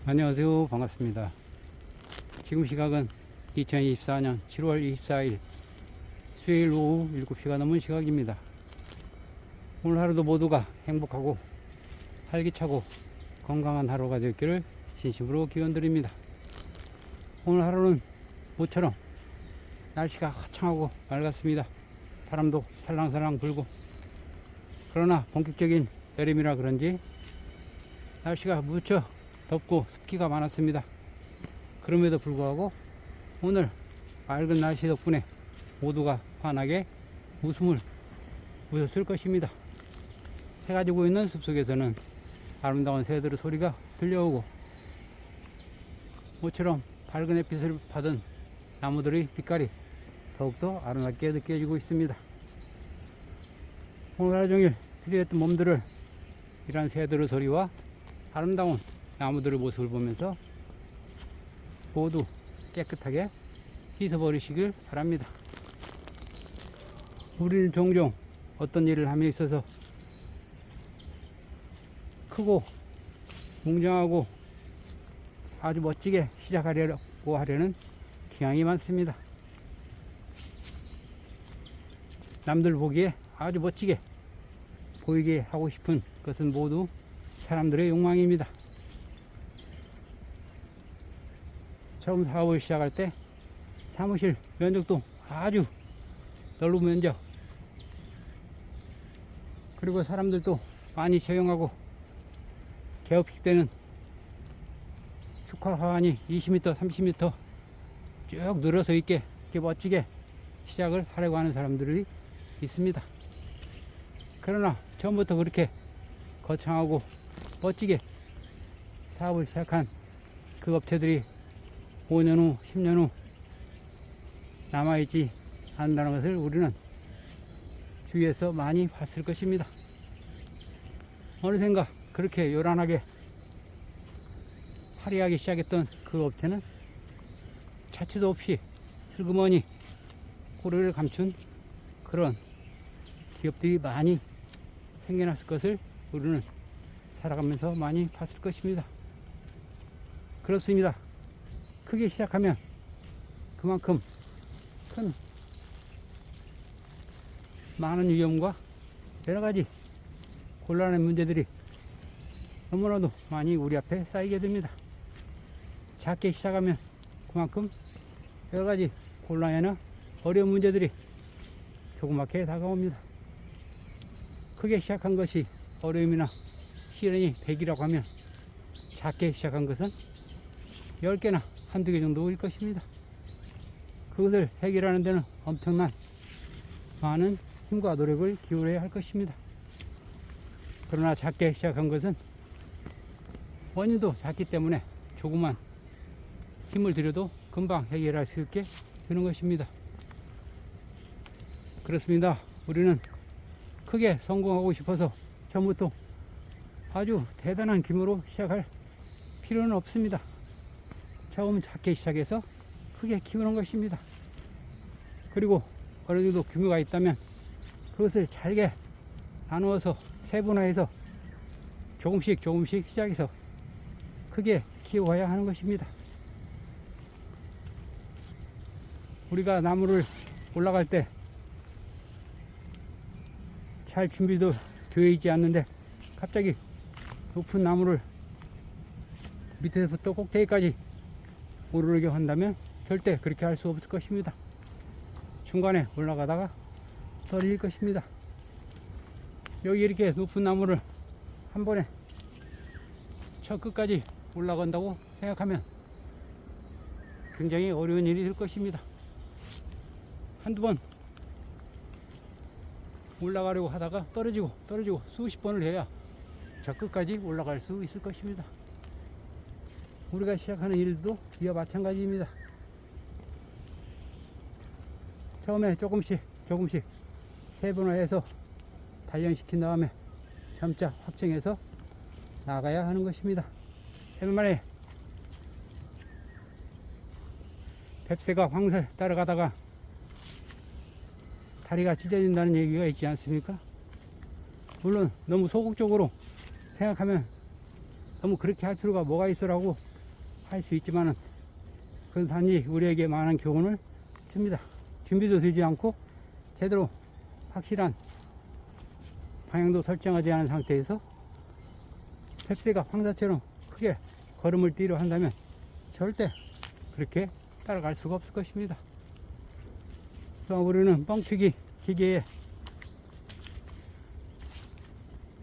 안녕하세요. 반갑습니다. 지금 시각은 2024년 7월 24일 수요일 오후 7시가 넘은 시각입니다. 오늘 하루도 모두가 행복하고 활기차고 건강한 하루가 되었기를 진심으로 기원드립니다. 오늘 하루는 모처럼 날씨가 화창하고 맑았습니다. 바람도 살랑살랑 불고, 그러나 본격적인 여름이라 그런지 날씨가 무척 덥고 습기가 많았습니다. 그럼에도 불구하고 오늘 맑은 날씨 덕분에 모두가 환하게 웃음을 웃었을 것입니다. 해가 지고 있는 숲속에서는 아름다운 새들의 소리가 들려오고, 모처럼 밝은 햇빛을 받은 나무들의 빛깔이 더욱더 아름답게 느껴지고 있습니다. 오늘 하루 종일 피리했던 몸들을 이런 새들의 소리와 아름다운 나무들의 모습을 보면서 모두 깨끗하게 씻어버리시길 바랍니다. 우리는 종종 어떤 일을 함에 있어서 크고 웅장하고 아주 멋지게 시작하려고 하려는 경향이 많습니다. 남들 보기에 아주 멋지게 보이게 하고 싶은 것은 모두 사람들의 욕망입니다. 처음 사업을 시작할 때 사무실 면적도 아주 넓은 면적, 그리고 사람들도 많이 채용하고, 개업식 때는 축하 화환이 20m, 30m 쭉 늘어서 있게 이렇게 멋지게 시작을 하려고 하는 사람들이 있습니다. 그러나 처음부터 그렇게 거창하고 멋지게 사업을 시작한 그 업체들이 5년 후, 10년 후 남아있지 않는다는 것을 우리는 주위에서 많이 봤을 것입니다. 어느샌가 그렇게 요란하게 화려하게 시작했던 그 업체는 차치도 없이 슬그머니 꼬리를 감춘 그런 기업들이 많이 생겨났을 것을 우리는 살아가면서 많이 봤을 것입니다. 그렇습니다. 크게 시작하면 그만큼 큰 많은 위험과 여러가지 곤란한 문제들이 너무나도 많이 우리 앞에 쌓이게 됩니다. 작게 시작하면 그만큼 여러가지 곤란이나 어려운 문제들이 조그맣게 다가옵니다. 크게 시작한 것이 어려움이나 시련이 100이라고 하면 작게 시작한 것은 10개나 한두 개 정도일 것입니다. 그것을 해결하는 데는 엄청난 많은 힘과 노력을 기울여야 할 것입니다. 그러나 작게 시작한 것은 원인도 작기 때문에 조금만 힘을 들여도 금방 해결할 수 있게 되는 것입니다. 그렇습니다. 우리는 크게 성공하고 싶어서 처음부터 아주 대단한 규모로 시작할 필요는 없습니다. 처음 작게 시작해서 크게 키우는 것입니다. 그리고 어느 정도 규모가 있다면 그것을 잘게 나누어서 세분화해서 조금씩 시작해서 크게 키워야 하는 것입니다. 우리가 나무를 올라갈 때 잘 준비도 되어 있지 않는데 갑자기 높은 나무를 밑에서부터 꼭대기까지 오르게 한다면 절대 그렇게 할 수 없을 것입니다. 중간에 올라가다가 떨어질 것입니다. 여기 이렇게 높은 나무를 한 번에 저 끝까지 올라간다고 생각하면 굉장히 어려운 일이 될 것입니다. 한두 번 올라가려고 하다가 떨어지고 수십 번을 해야 저 끝까지 올라갈 수 있을 것입니다. 우리가 시작하는 일도 이와 마찬가지입니다. 처음에 조금씩 세분화해서 단련시킨 다음에 점차 확정해서 나가야 하는 것입니다. 얼마만에 뱁새가 황새 따라가다가 다리가 찢어진다는 얘기가 있지 않습니까? 물론 너무 소극적으로 생각하면 너무 그렇게 할 필요가 뭐가 있어라고 할 수 있지만은 그건 단지 우리에게 많은 교훈을 줍니다. 준비도 되지 않고 제대로 확실한 방향도 설정하지 않은 상태에서 뱁새가 황사처럼 크게 걸음을 뛰려 한다면 절대 그렇게 따라갈 수가 없을 것입니다. 또한 우리는 뻥튀기 기계에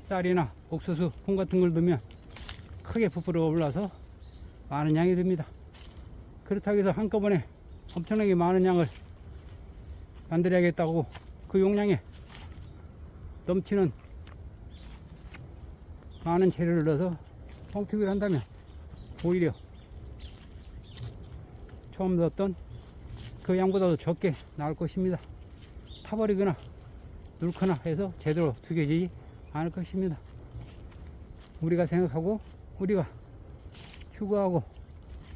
쌀이나 옥수수, 콩 같은 걸 넣으면 크게 부풀어 올라서 많은 양이 됩니다. 그렇다고 해서 한꺼번에 엄청나게 많은 양을 만들어야겠다고 그 용량에 넘치는 많은 재료를 넣어서 뻥튀기를 한다면 오히려 처음 넣었던 그 양보다도 적게 나올 것입니다. 타버리거나 넣거나 해서 제대로 튀겨지지 않을 것입니다. 우리가 생각하고 우리가 추구하고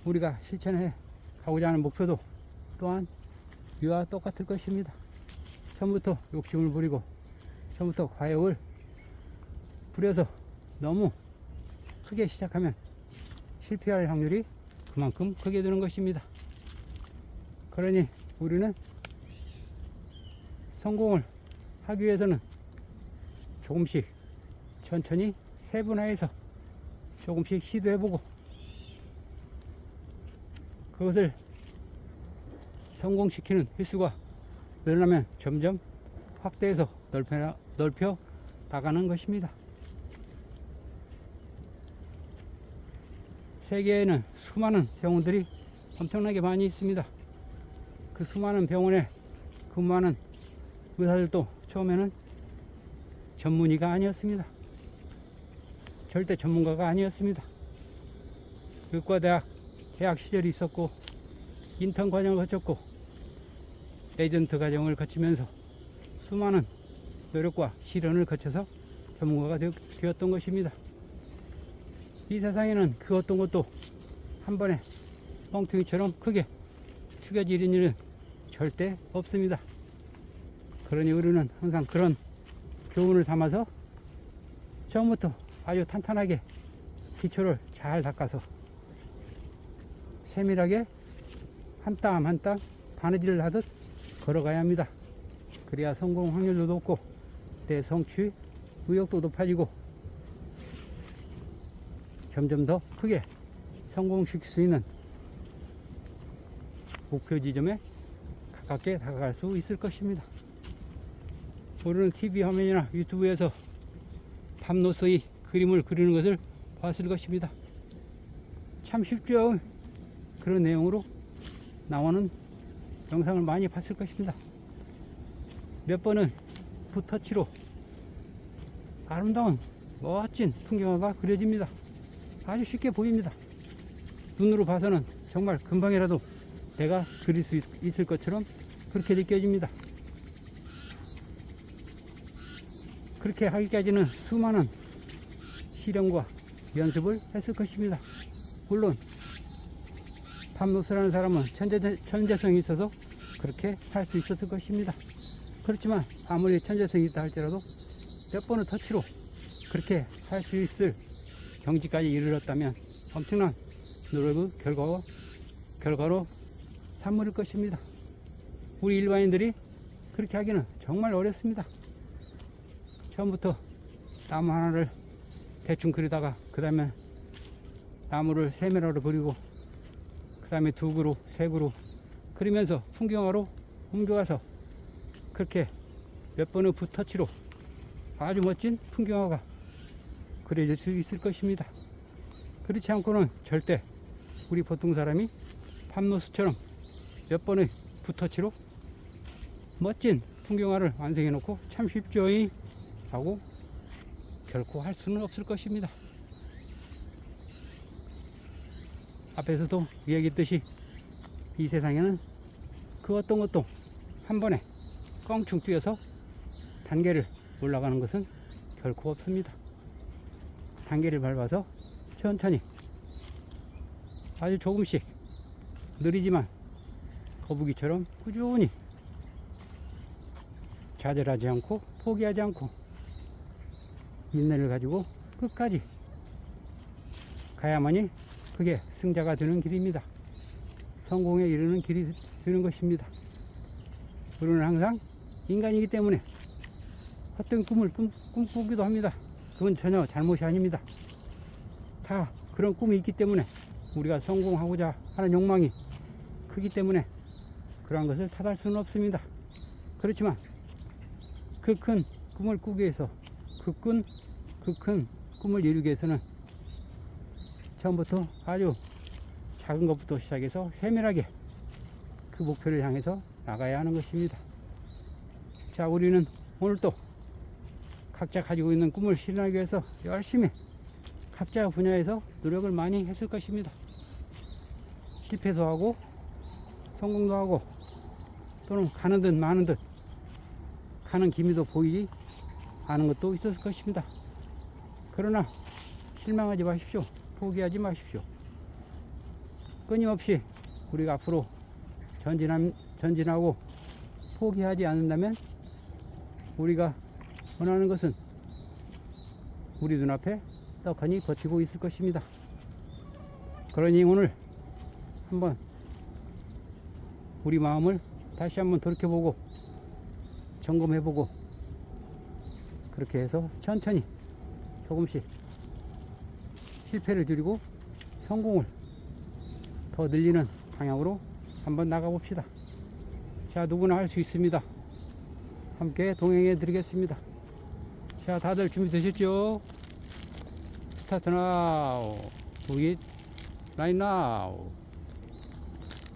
우리가 실천해 가고자 하는 목표도 또한 이와 똑같을 것입니다. 처음부터 욕심을 부리고 처음부터 과욕을 부려서 너무 크게 시작하면 실패할 확률이 그만큼 크게 되는 것입니다. 그러니 우리는 성공을 하기 위해서는 조금씩 천천히 세분화해서 조금씩 시도해보고 그것을 성공시키는 횟수가 늘어나면 점점 확대해서 넓혀 나가는 것입니다. 세계에는 수많은 병원들이 엄청나게 많이 있습니다. 그 수많은 병원에 근무하는 의사들도 처음에는 전문의가 아니었습니다. 절대 전문가가 아니었습니다. 의과대학 대학 시절이 있었고 인턴 과정을 거쳤고 에이전트 과정을 거치면서 수많은 노력과 실현을 거쳐서 전문가가 되었던 것입니다. 이 세상에는 그 어떤 것도 한 번에 뻥튀기처럼 크게 튀겨지는 일은 절대 없습니다. 그러니 우리는 항상 그런 교훈을 담아서 처음부터 아주 탄탄하게 기초를 잘 닦아서 세밀하게 한 땀 한 땀 바느질을 하듯 걸어가야 합니다. 그래야 성공 확률도 높고 내 성취 의욕도 높아지고 점점 더 크게 성공시킬 수 있는 목표 지점에 가깝게 다가갈 수 있을 것입니다. 우리는 TV 화면이나 유튜브에서 밤노스의 그림을 그리는 것을 봤을 것입니다. 참 쉽죠. 그런 내용으로 나오는 영상을 많이 봤을 것입니다. 몇 번은 붓터치로 아름다운 멋진 풍경화가 그려집니다. 아주 쉽게 보입니다. 눈으로 봐서는 정말 금방이라도 내가 그릴 수 있을 것처럼 그렇게 느껴집니다. 그렇게 하기까지는 수많은 실험과 연습을 했을 것입니다. 물론 밤노스라는 사람은 천재성이 있어서 그렇게 할 수 있었을 것입니다. 그렇지만 아무리 천재성이 있다 할지라도 몇 번의 터치로 그렇게 할 수 있을 경지까지 이르렀다면 엄청난 노력의 결과로 산물일 것입니다. 우리 일반인들이 그렇게 하기는 정말 어렵습니다. 처음부터 나무 하나를 대충 그리다가 그 다음에 나무를 세밀하로 그리고 그 다음에 두 그루, 세 그루 그리면서 풍경화로 옮겨가서 그렇게 몇 번의 붓터치로 아주 멋진 풍경화가 그려질 수 있을 것입니다. 그렇지 않고는 절대 우리 보통 사람이 팜노스처럼 몇 번의 붓터치로 멋진 풍경화를 완성해 놓고 참 쉽죠 하고 결코 할 수는 없을 것입니다. 앞에서도 이야기했듯이 이 세상에는 그 어떤 것도 한 번에 껑충 뛰어서 단계를 올라가는 것은 결코 없습니다. 단계를 밟아서 천천히 아주 조금씩 느리지만 거북이처럼 꾸준히 좌절하지 않고 포기하지 않고 인내를 가지고 끝까지 가야만이 그게 승자가 되는 길입니다. 성공에 이르는 길이 되는 것입니다. 우리는 항상 인간이기 때문에 헛된 꿈을 꿈꾸기도 합니다. 그건 전혀 잘못이 아닙니다. 다 그런 꿈이 있기 때문에 우리가 성공하고자 하는 욕망이 크기 때문에 그러한 것을 탓할 수는 없습니다. 그렇지만 그 큰 꿈을 꾸기 위해서 그 큰 꿈을 이루기 위해서는 처음부터 아주 작은 것부터 시작해서 세밀하게 그 목표를 향해서 나가야 하는 것입니다. 자, 우리는 오늘 또 각자 가지고 있는 꿈을 실현하기 위해서 열심히 각자 분야에서 노력을 많이 했을 것입니다. 실패도 하고 성공도 하고 또는 가는 듯 마는 듯 가는 기미도 보이지 않은 것도 있었을 것입니다. 그러나 실망하지 마십시오. 포기하지 마십시오. 끊임없이 우리가 앞으로 전진하고 포기하지 않는다면 우리가 원하는 것은 우리 눈앞에 떡하니 버티고 있을 것입니다. 그러니 오늘 한번 우리 마음을 다시 한번 돌이켜보고 점검해보고 그렇게 해서 천천히 조금씩 실패를 줄이고 성공을 더 늘리는 방향으로 한번 나가봅시다. 자, 누구나 할 수 있습니다. 함께 동행해 드리겠습니다. 자, 다들 준비되셨죠? 스타트 나우. 우리 라인 나우.